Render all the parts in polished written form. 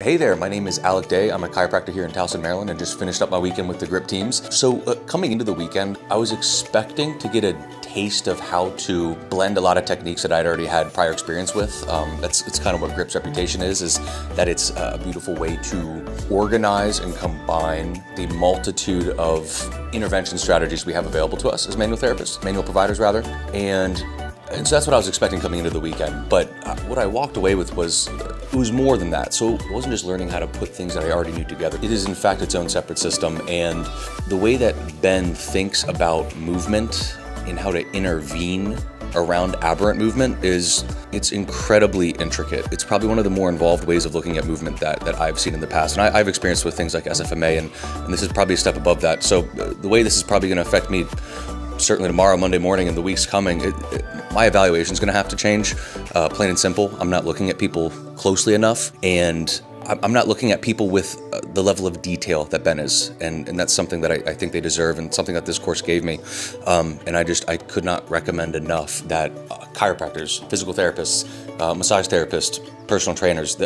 Hey there, my name is Alec Day. I'm a chiropractor here in Towson, Maryland, and just finished up my weekend with the grip teams. So coming into the weekend, I was expecting to get a taste of how to blend a lot of techniques that I'd already had prior experience with. It's kind of what grip's reputation is that it's a beautiful way to organize and combine the multitude of intervention strategies we have available to us as manual therapists, manual providers rather, and so that's what I was expecting coming into the weekend. But what I walked away with was, it was more than that. So it wasn't just learning how to put things that I already knew together. It is in fact its own separate system. And the way that Ben thinks about movement and how to intervene around aberrant movement it's incredibly intricate. It's probably one of the more involved ways of looking at movement that I've seen in the past. And I've experienced with things like SFMA, and this is probably a step above that. So the way this is probably going to affect me certainly tomorrow, Monday morning, and the weeks coming, my evaluation is going to have to change, plain and simple. I'm not looking at people closely enough, and I'm not looking at people with the level of detail that Ben is, and that's something that I think they deserve, and something that this course gave me. And I could not recommend enough that chiropractors, physical therapists, massage therapists, personal trainers,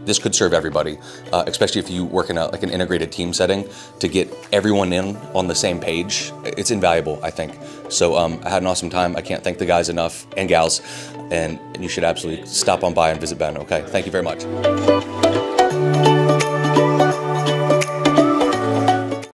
this could serve everybody, especially if you work in an integrated team setting. To get everyone in on the same page, it's invaluable, I think. So I had an awesome time. I can't thank the guys enough, and gals, and you should absolutely stop on by and visit Ben, okay? Thank you very much.